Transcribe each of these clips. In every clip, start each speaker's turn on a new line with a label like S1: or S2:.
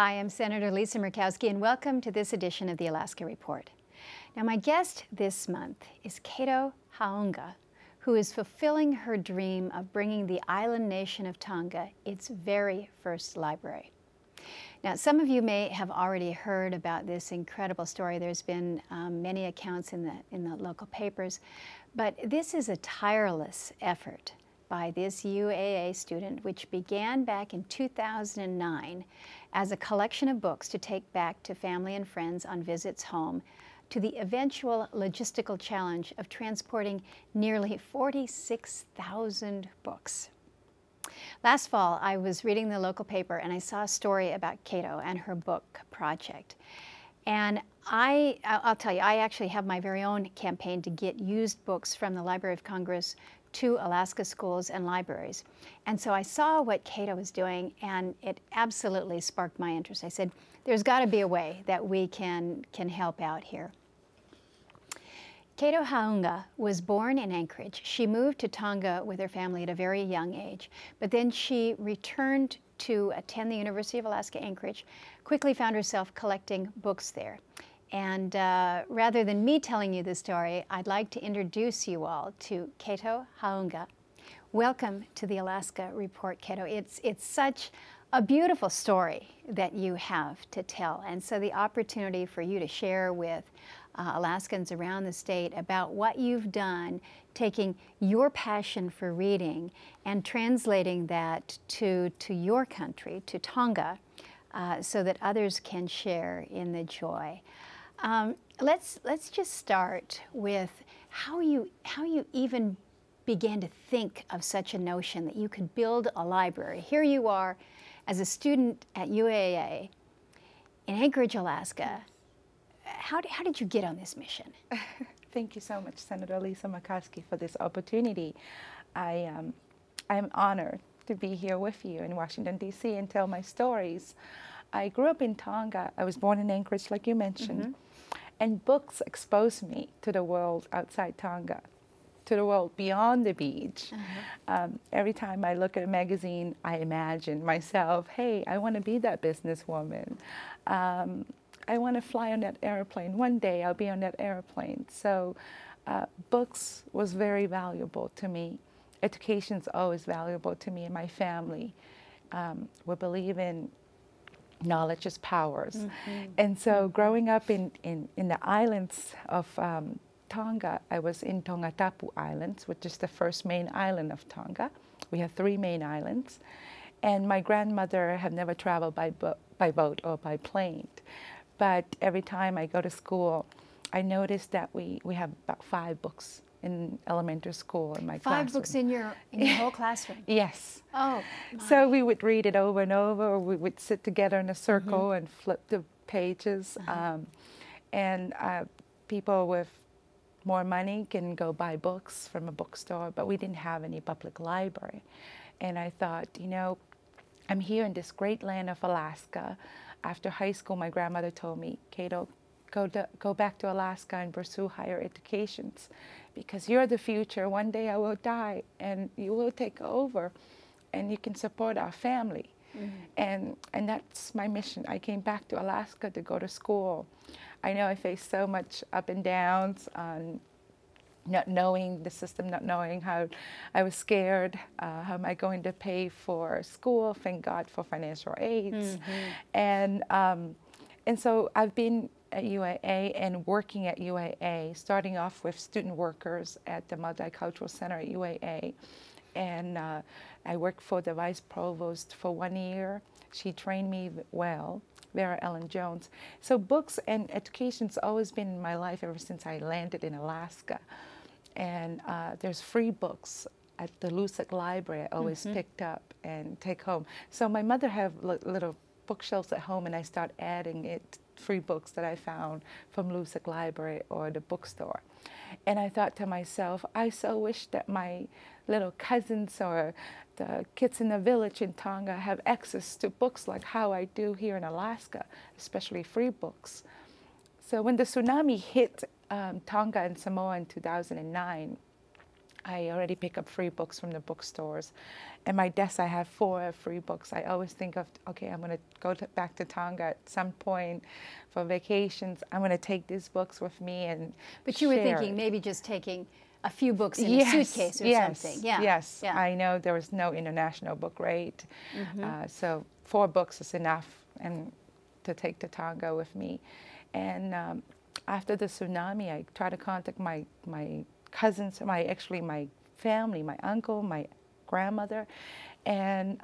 S1: Hi, I'm Senator Lisa Murkowski, and welcome to this edition of the Alaska Report. Now, my guest this month is Kato Haunga, who is fulfilling her dream of bringing the island nation of Tonga its very first library. Now, some of you may have already heard about this incredible story. There's been many accounts in the local papers, but this is a tireless effort by this UAA student, which began back in 2009 as a collection of books to take back to family and friends on visits home, to the eventual logistical challenge of transporting nearly 46,000 books. Last fall, I was reading the local paper and I saw a story about Kato and her book project. And I'll tell you, I actually have my very own campaign to get used books from the Library of Congress to Alaska schools and libraries. And so I saw what Kato was doing, and it absolutely sparked my interest. I said, there's got to be a way that we can help out here. Kato Haunga was born in Anchorage. She moved to Tonga with her family at a very young age, but then she returned to attend the University of Alaska Anchorage, quickly found herself collecting books there. And rather than me telling you the story, I'd like to introduce you all to Kato Haunga. Welcome to the Alaska Report, Kato. It's such a beautiful story that you have to tell, and so the opportunity for you to share with Alaskans around the state about what you've done, taking your passion for reading and translating that to your country, to Tonga, so that others can share in the joy. Let's just start with how you even began to think of such a notion that you could build a library. Here you are as a student at UAA in Anchorage, Alaska. How did you get on this mission?
S2: Thank you so much, Senator Lisa Murkowski, for this opportunity. I'm honored to be here with you in Washington, D.C. and tell my stories. I grew up in Tonga. I was born in Anchorage, like you mentioned, and books exposed me to the world outside Tonga, to the world beyond the beach. Every time I look at a magazine, I imagine myself, hey, I want to be that businesswoman. I want to fly on that airplane. One day I'll be on that airplane. So books was very valuable to me. Education's always valuable to me and my family. We believe in knowledge is powers. And so growing up in the islands of Tonga, I was in Tongatapu Islands, which is the first main island of Tonga. We have 3 main islands. And my grandmother had never traveled by boat or by plane. But every time I go to school, I noticed that we have about 5 books in elementary school in my classroom.
S1: 5 books in your whole classroom?
S2: Yes.
S1: Oh.
S2: So we would read it over and over, or we would sit together in a circle and flip the pages. And people with more money can go buy books from a bookstore, but we didn't have any public library. And I thought, you know, I'm here in this great land of Alaska. After high school, my grandmother told me, Kato, go back to Alaska and pursue higher educations, because you're the future. One day I will die and you will take over and you can support our family. And that's my mission. I came back to Alaska to go to school. I know I faced so much up and downs, not knowing the system, not knowing how. I was scared. How am I going to pay for school? Thank God for financial aids. And so I've been at UAA and working at UAA, starting off with student workers at the Multicultural Center at UAA. And I worked for the vice provost for 1 year. She trained me well, Vera Ellen Jones. So books and education's always been in my life ever since I landed in Alaska. And there's free books at the Lusick Library I always picked up and take home. So my mother had little bookshelves at home, and I start adding free books that I found from Lusick Library or the bookstore. And I thought to myself, I so wish that my little cousins or the kids in the village in Tonga have access to books like how I do here in Alaska, especially free books. So when the tsunami hit Tonga and Samoa in 2009, I already pick up free books from the bookstores. And my desk, I have 4 free books. I always think of, okay, I'm going to go back to Tonga at some point for vacations. I'm going to take these books with me and
S1: But you were
S2: share.
S1: thinking maybe just taking a few books in a suitcase or something. Yeah.
S2: Yes,
S1: yeah.
S2: I know there was no international book rate. So 4 books is enough and to take to Tonga with me. And after the tsunami, I tried to contact my cousins, my family, my uncle, my grandmother, and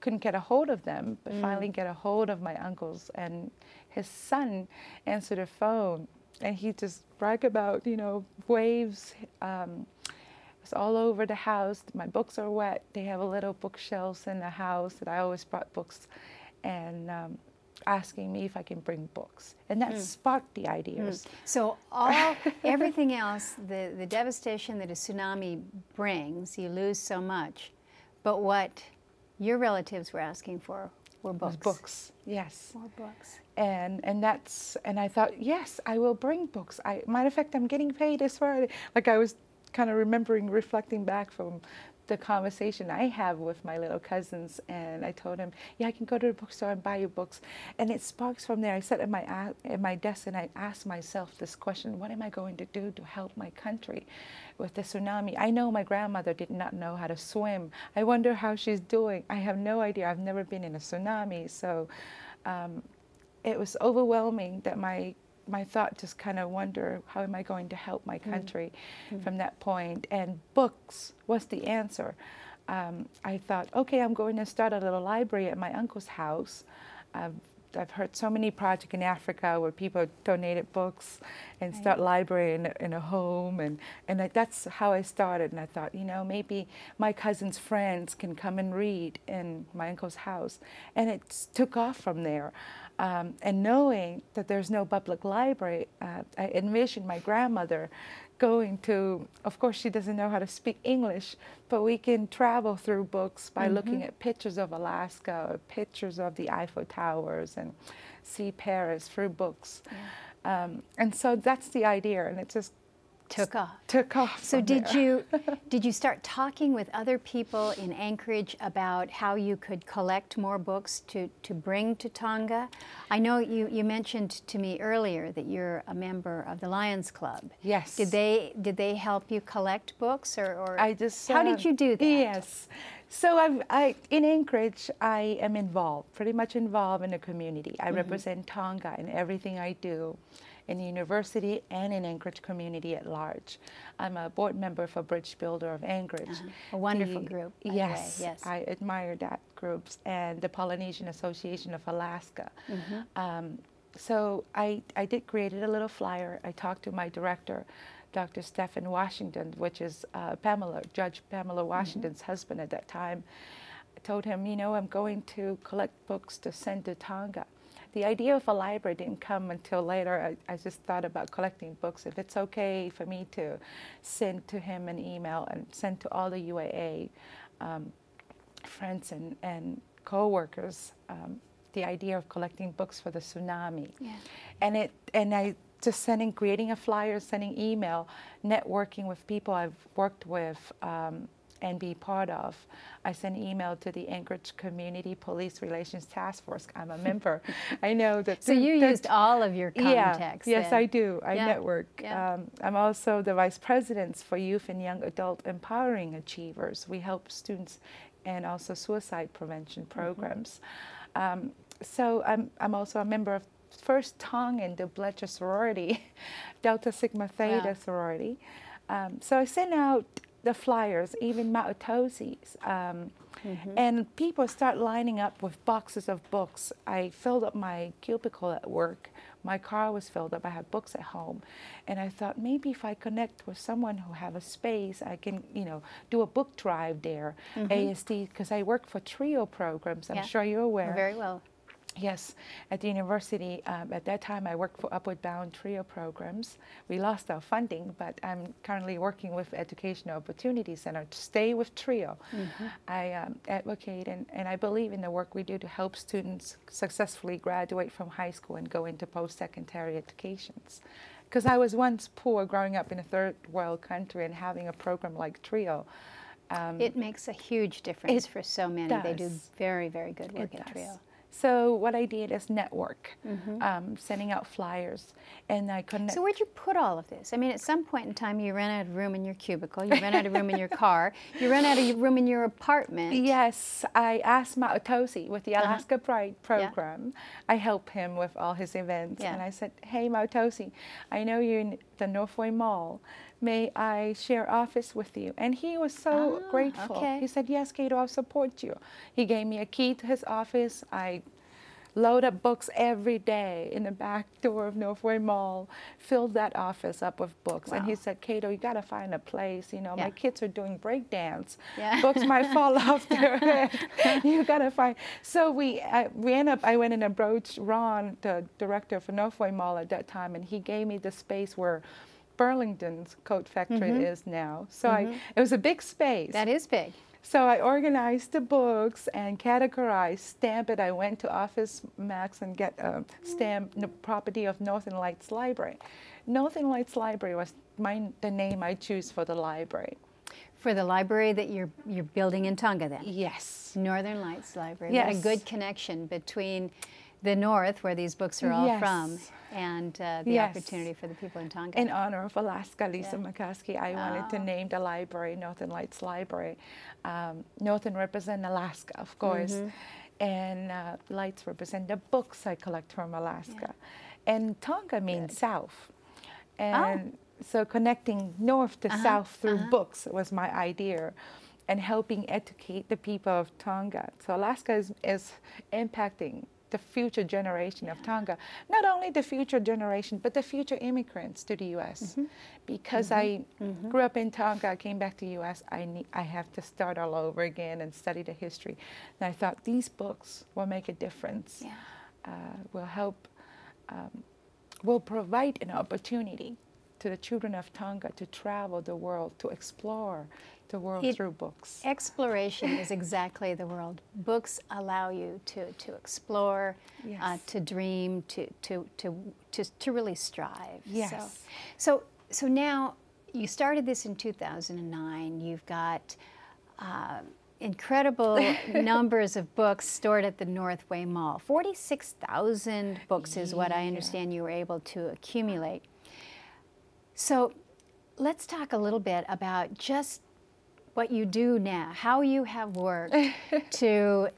S2: couldn't get a hold of them, but finally get a hold of my uncles, and his son answered the phone, and he just bragged about, you know, waves. It's all over the house. My books are wet. They have a little bookshelves in the house that I always brought books, and asking me if I can bring books, and that sparked the ideas.
S1: So everything else, the devastation that a tsunami brings, you lose so much, but what your relatives were asking for were books.
S2: Books, yes.
S1: More books.
S2: And I thought, yes, I will bring books. Matter of fact, I'm getting paid this Friday. Like I was kind of reflecting back from the conversation I have with my little cousins, and I told him, yeah, I can go to the bookstore and buy you books. And it sparks from there. I sat at my desk and I asked myself this question: what am I going to do to help my country with the tsunami? I know my grandmother did not know how to swim. I wonder how she's doing. I have no idea. I've never been in a tsunami. So it was overwhelming that my thought just kind of wonder, how am I going to help my country from that point? And books was the answer. I thought, okay, I'm going to start a little library at my uncle's house. I've heard so many projects in Africa where people donated books and start library in a home, and that's how I started. And I thought, you know, maybe my cousin's friends can come and read in my uncle's house, and it took off from there. And knowing that there's no public library, I envisioned my grandmother going to, of course she doesn't know how to speak English, but we can travel through books by looking at pictures of Alaska or pictures of the Eiffel Towers and see Paris through books. Yeah. And so that's the idea, and it just
S1: took off.
S2: Took off.
S1: So did you start talking with other people in Anchorage about how you could collect more books to bring to Tonga? I know you mentioned to me earlier that you're a member of the Lions Club.
S2: Yes.
S1: Did they help you collect books, or
S2: I just
S1: how did you do that?
S2: Yes. So in Anchorage, I am involved, pretty much involved in the community. I represent Tonga in everything I do, in the university and in Anchorage community at large. I'm a board member for Bridge Builder of Anchorage.
S1: A wonderful group, by the way. Yes,
S2: I admire that group, and the Polynesian Association of Alaska. So I did create a little flyer. I talked to my director, Dr. Stephen Washington, which is Judge Pamela Washington's husband at that time. I told him, you know, I'm going to collect books to send to Tonga. The idea of a library didn't come until later. I just thought about collecting books. If it's okay for me to send to him an email and send to all the UAA friends and co-workers the idea of collecting books for the tsunami. Yeah. And I just creating a flyer, sending email, networking with people I've worked with and be part of. I send email to the Anchorage Community Police Relations Task Force. I'm a member. I know that.
S1: So you used all of your contacts.
S2: Yes,
S1: then.
S2: I do. I network.
S1: Yeah.
S2: I'm also the vice president for Youth and Young Adult Empowering Achievers. We help students and also suicide prevention programs. So I'm also a member of First Tongan to Bletcher sorority, Delta Sigma Theta sorority. So I send out the flyers, even Mautosi's, and people start lining up with boxes of books. I filled up my cubicle at work. My car was filled up. I had books at home, and I thought maybe if I connect with someone who have a space, I can, you know, do a book drive there. ASD, because I work for TRIO programs. I'm sure you're aware.
S1: Very well.
S2: Yes, at the university, at that time I worked for Upward Bound TRIO programs. We lost our funding, but I'm currently working with Educational Opportunity Center to stay with TRIO. I advocate and I believe in the work we do to help students successfully graduate from high school and go into post-secondary educations. because I was once poor growing up in a third world country, and having a program like TRIO.
S1: It makes a huge difference for so many. They do very, very good work at TRIO.
S2: So what I did is network, sending out flyers, and I connect.
S1: So where'd you put all of this? I mean, at some point in time, you ran out of room in your cubicle, you ran out of room in your car, you ran out of room in your apartment.
S2: Yes, I asked Murkowski with the Alaska Pride program. I help him with all his events, and I said, "Hey, Murkowski, I know you're in the Northway Mall. May I share office with you?" And he was so grateful.
S1: Okay.
S2: He said, "Yes, Kato, I'll support you." He gave me a key to his office. I load up books every day in the back door of Northway Mall, filled that office up with books. Wow. And he said, "Kato, you got to find a place. You know, my kids are doing break dance. Books might fall off their head. You got to find." So I went and approached Ron, the director for Northway Mall at that time, and he gave me the space where Burlington's coat factory is now. So it was a big space.
S1: That is big.
S2: So I organized the books and categorized, stamped it. I went to Office Max and get a stamp, the property of Northern Lights Library. Northern Lights Library was the name I choose for the library.
S1: For the library that you're building in Tonga then?
S2: Yes.
S1: Northern Lights Library.
S2: Yes.
S1: What a good connection between the North, where these books are all from, and the opportunity for the people in Tonga.
S2: In honor of Alaska, Lisa Murkowski, I wanted to name the library Northern Lights Library. Northern represent Alaska, of course, and lights represent the books I collect from Alaska. And Tonga means south. And so connecting north to south through books was my idea, and helping educate the people of Tonga. So Alaska is impacting the future generation of Tonga, not only the future generation, but the future immigrants to the U.S. Because I grew up in Tonga, I came back to the U.S., I have to start all over again and study the history. And I thought these books will make a difference, will help, will provide an opportunity to the children of Tonga to travel the world, to explore the world through books.
S1: Exploration is exactly the world. Books allow you to explore, to dream, to really strive.
S2: Yes.
S1: So now you started this in 2009. You've got incredible numbers of books stored at the Northway Mall. 46,000 books is what I understand you were able to accumulate. So let's talk a little bit about just what you do now, how you have worked to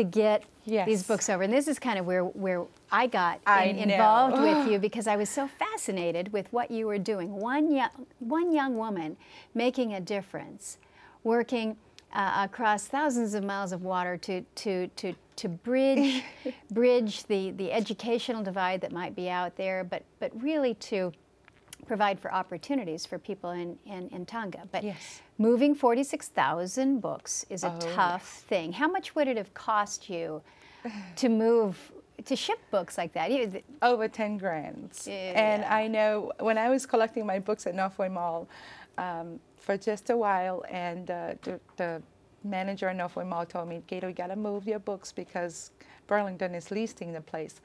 S1: get these books over. And this is kind of where I got involved with you, because I was so fascinated with what you were doing. One young woman making a difference, working across thousands of miles of water to bridge the educational divide that might be out there, but really to provide for opportunities for people in Tonga. But moving 46,000 books is a tough thing. How much would it have cost you to ship books like that?
S2: Over 10 grand. And I know when I was collecting my books at Northway Mall for just a while, and the manager at Northway Mall told me, "Kato, you got to move your books because Burlington is leasing the place."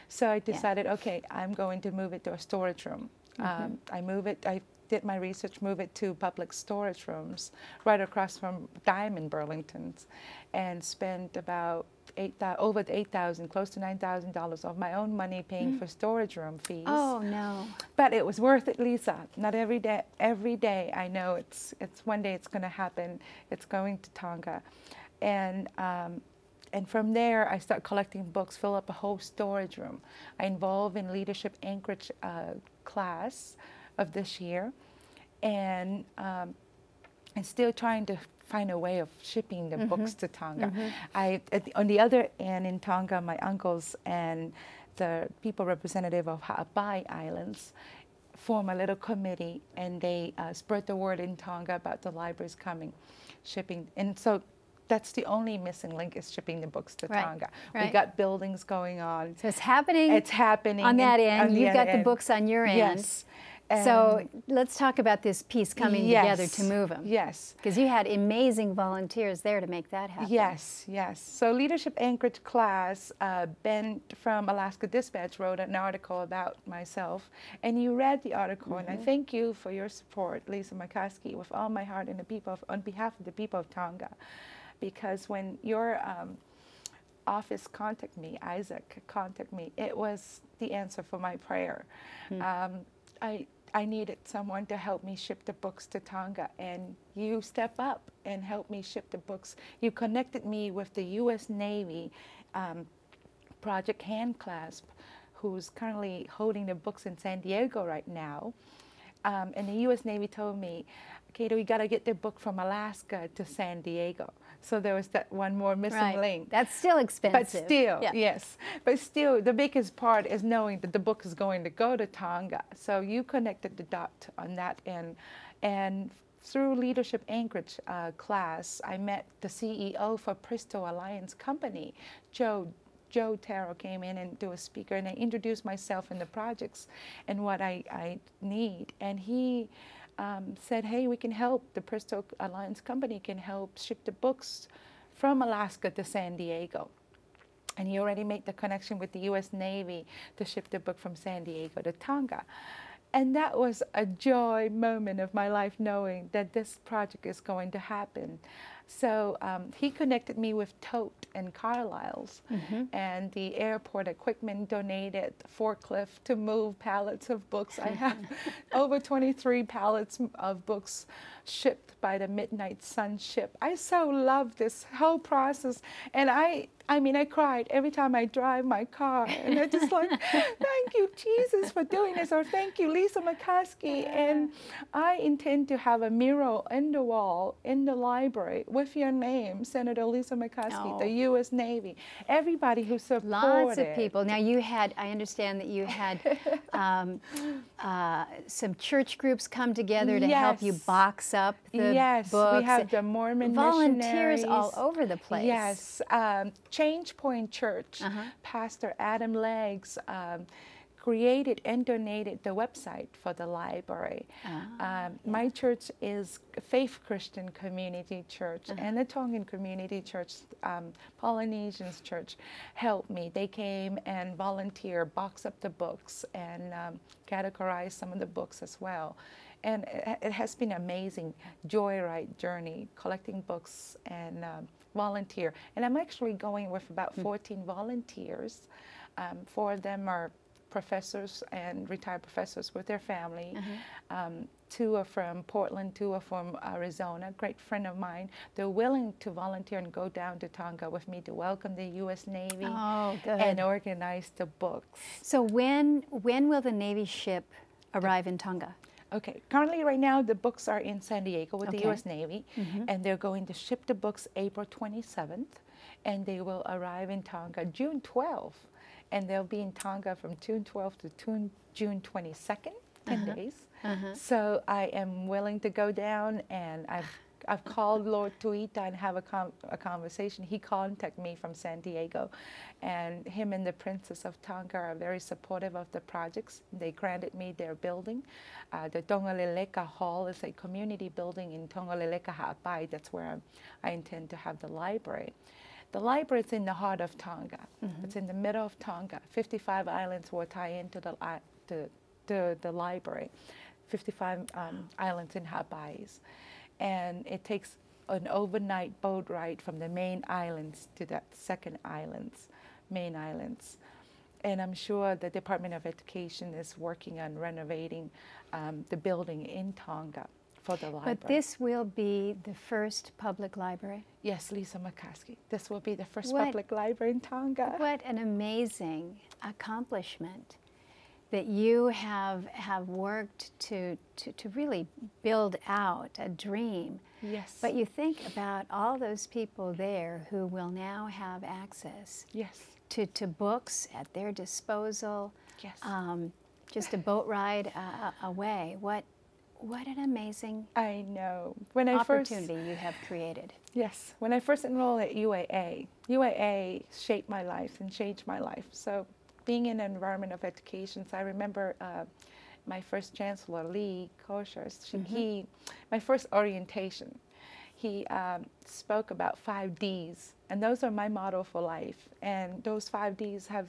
S2: So I decided, okay, I'm going to move it to a storage room. I did my research, move it to public storage rooms right across from Diamond Burlington's, and spent about over $8,000, close to $9,000 of my own money paying for storage room fees.
S1: Oh no!
S2: But it was worth it, Lisa. Not every day. Every day, I know it's one day it's going to happen. It's going to Tonga, and from there, I start collecting books, fill up a whole storage room. I involve in Leadership Anchorage class of this year, and still trying to find a way of shipping the books to Tonga. On the other end in Tonga, my uncles and the people representative of Ha'apai Islands form a little committee, and they spread the word in Tonga about the libraries coming, shipping, and so that's the only missing link, is shipping the books to Tonga. We got buildings going on.
S1: So it's happening.
S2: It's happening
S1: on that end. You've got the books on your end.
S2: Yes,
S1: So let's talk about this piece coming together to move them.
S2: Yes.
S1: Because you had amazing volunteers there to make that happen.
S2: Yes, yes. So Leadership Anchorage class, Ben from Alaska Dispatch wrote an article about myself, and you read the article, and I thank you for your support, Lisa Murkowski, with all my heart and on behalf of the people of Tonga, because when your office contacted me, Isaac contacted me, it was the answer for my prayer. I needed someone to help me ship the books to Tonga, and you step up and help me ship the books. You connected me with the U.S. Navy Project Hand Clasp, who's currently holding the books in San Diego right now. And the U.S. Navy told me, Kato, we got to get the book from Alaska to San Diego. So there was that one more missing link.
S1: That's still expensive.
S2: But still, yes. But still, the biggest part is knowing that the book is going to go to Tonga. So you connected the dot on that end. And through Leadership Anchorage class, I met the CEO for Presto Alliance Company, Joe Taro came in and do a speaker, and I introduced myself and the projects and what I need. And he said, hey, we can help. The Presto Alliance Company can help ship the books from Alaska to San Diego. And he already made the connection with the U.S. Navy to ship the book from San Diego to Tonga. And that was a joy moment of my life, knowing that this project is going to happen. So he connected me with Tote and Carlisle's, and the airport equipment donated forklift to move pallets of books. I have over 23 pallets of books shipped by the Midnight Sun ship. I so love this whole process, and I mean, I cried every time I drive my car, and I just like, thank you, Jesus, for doing this, or thank you, Lisa Murkowski. And I intend to have a mural in the wall in the library with your name, Senator Lisa Murkowski, the U.S. Navy, everybody who supported.
S1: Lots of people. Now you had, I understand that you had some church groups come together to help you box up the books.
S2: We have the Mormon
S1: volunteers
S2: missionaries
S1: all over the place.
S2: Yes. Change Point Church, Pastor Adam Leggs created and donated the website for the library. My church is a Faith Christian Community Church, and the Tongan Community Church, Polynesians Church, helped me. They came and volunteered, box up the books, and categorize some of the books as well. And it has been an amazing joyride journey, collecting books and volunteer. And I'm actually going with about 14 volunteers. 4 of them are professors and retired professors with their family. 2 are from Portland, 2 are from Arizona, great friend of mine. They're willing to volunteer and go down to Tonga with me to welcome the U.S. Navy and organize the books.
S1: So when will the Navy ship arrive in Tonga?
S2: Okay, currently right now the books are in San Diego with the U.S. Navy, and they're going to ship the books April 27th, and they will arrive in Tonga June 12th, and they'll be in Tonga from June 12th to June 22nd, 10 days. So I am willing to go down, and I've called Lord Tuita and have a conversation. He contacted me from San Diego, and him and the Princess of Tonga are very supportive of the projects. They granted me their building. The Tongaleleka Hall is a community building in Tongaleleka Ha'apai. That's where I intend to have the library. The library is in the heart of Tonga. It's in the middle of Tonga. 55 islands will tie into the library. 55 islands in Ha'apais. And it takes an overnight boat ride from the main islands to the main islands. And I'm sure the Department of Education is working on renovating the building in Tonga for the library.
S1: But this will be the first public library?
S2: Yes, Lisa Murkowski. This will be the first public library in Tonga.
S1: What an amazing accomplishment that you have worked to really build out a dream.
S2: Yes.
S1: But you think about all those people there who will now have access to books at their disposal.
S2: Yes.
S1: Just a boat ride away. What an amazing opportunity you have created.
S2: Yes. When I first enrolled at UAA shaped my life and changed my life. So being in an environment of education, so I remember my first chancellor, Lee Koshers, my first orientation, he spoke about 5 Ds, and those are my motto for life. And those 5 Ds have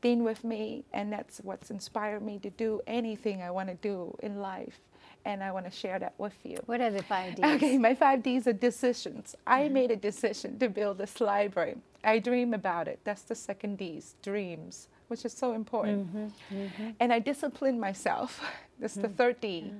S2: been with me, and that's what's inspired me to do anything I want to do in life. And I want to share that with you.
S1: What are the 5 Ds?
S2: Okay, my 5 Ds are decisions. I made a decision to build this library. I dream about it. That's the second D's, dreams, which is so important. And I disciplined myself. That's the third D.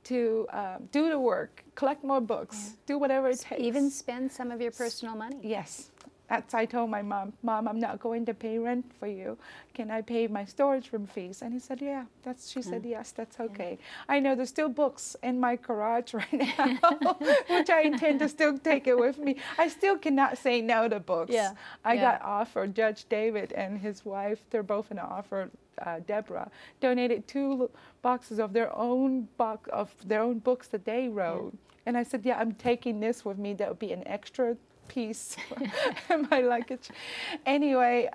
S2: To do the work, collect more books, do whatever it takes.
S1: Even spend some of your personal money.
S2: Yes. That's, I told my mom, I'm not going to pay rent for you. Can I pay my storage room fees? And he said, yeah. She said, yes, that's okay. I know there's still books in my garage right now, which I intend to still take it with me. I still cannot say no to books. I got offered, Judge David and his wife, they're both in an offer, Deborah, donated 2 boxes of their own books that they wrote. And I said, yeah, I'm taking this with me. That would be an extra piece in my luggage. Anyway,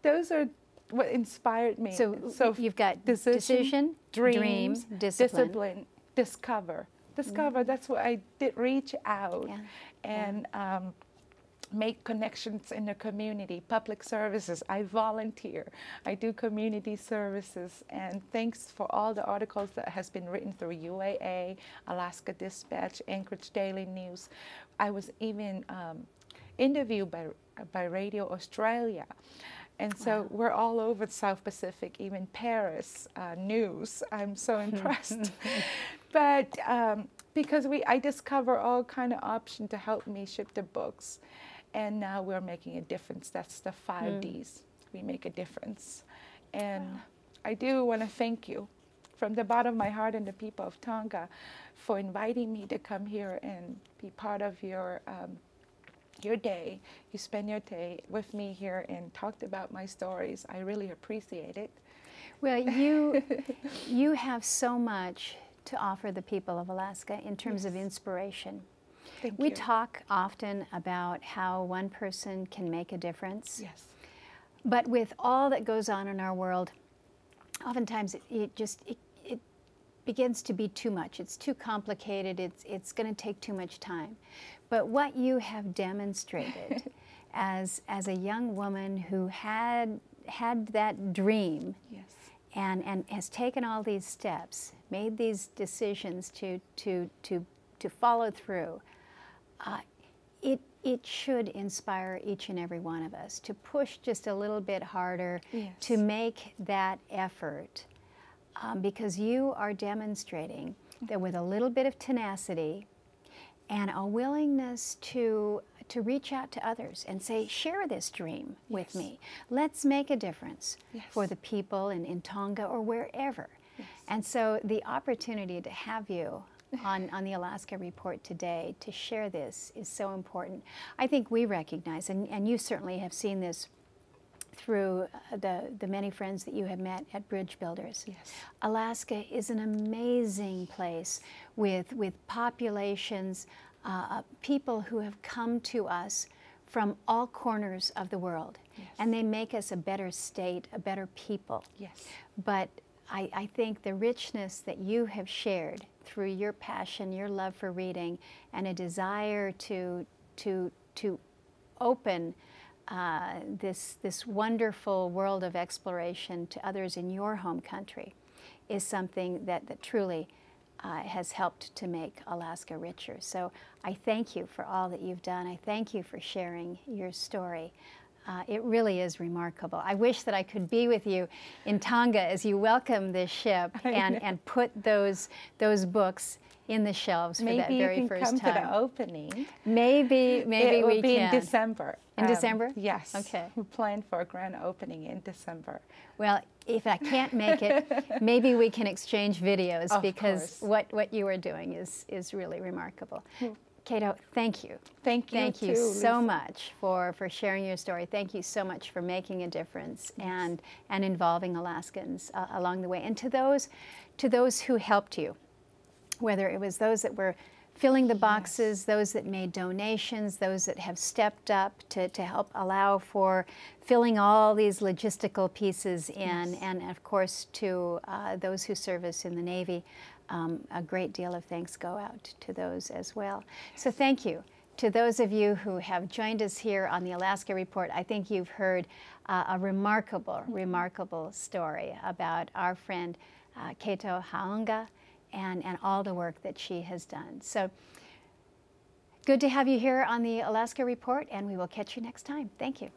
S2: those are what inspired me.
S1: So you've got decision, dreams, discipline,
S2: discover. That's what I did, reach out and make connections in the community, public services. I volunteer. I do community services. And thanks for all the articles that has been written through UAA, Alaska Dispatch, Anchorage Daily News. I was even interviewed by Radio Australia. And so we're all over the South Pacific, even Paris news. I'm so impressed. But because I discover all kind of options to help me ship the books. And now we're making a difference. That's the 5 Ds. We make a difference. And I do want to thank you from the bottom of my heart and the people of Tonga for inviting me to come here and be part of your day. You spend your day with me here and talked about my stories. I really appreciate it.
S1: Well, you have so much to offer the people of Alaska in terms of inspiration. We talk often about how one person can make a difference. Yes. But with all that goes on in our world, oftentimes it begins to be too much. It's too complicated. It's going to take too much time. But what you have demonstrated as a young woman who had that dream and has taken all these steps, made these decisions to follow through, it should inspire each and every one of us to push just a little bit harder, to make that effort, because you are demonstrating that with a little bit of tenacity and a willingness to reach out to others and say, share this dream with me. Let's make a difference for the people in Tonga or wherever. And so the opportunity to have you on the Alaska Report today to share this is so important. I think we recognize, and you certainly have seen this through the many friends that you have met at Bridge Builders. Alaska is an amazing place with populations, people who have come to us from all corners of the world. And they make us a better state, a better people. But I think the richness that you have shared through your passion, your love for reading, and a desire to open this wonderful world of exploration to others in your home country is something that truly has helped to make Alaska richer. So I thank you for all that you've done. I thank you for sharing your story. It really is remarkable. I wish that I could be with you in Tonga as you welcome this ship and put those books in the shelves for that very first time. Maybe you can come to the opening. Maybe we can. It will be in December. In December? Yes. Okay. We plan for a grand opening in December. Well, if I can't make it, maybe we can exchange videos, because what you are doing is really remarkable. Kato, thank you. Thank you so much for sharing your story. Thank you so much for making a difference and involving Alaskans along the way. And to those who helped you, whether it was those that were filling the boxes, those that made donations, those that have stepped up to help allow for filling all these logistical pieces in, and of course to those who service in the Navy. A great deal of thanks go out to those as well. So thank you. To those of you who have joined us here on the Alaska Report, I think you've heard a remarkable, remarkable story about our friend Kato Haunga and all the work that she has done. So good to have you here on the Alaska Report, and we will catch you next time. Thank you.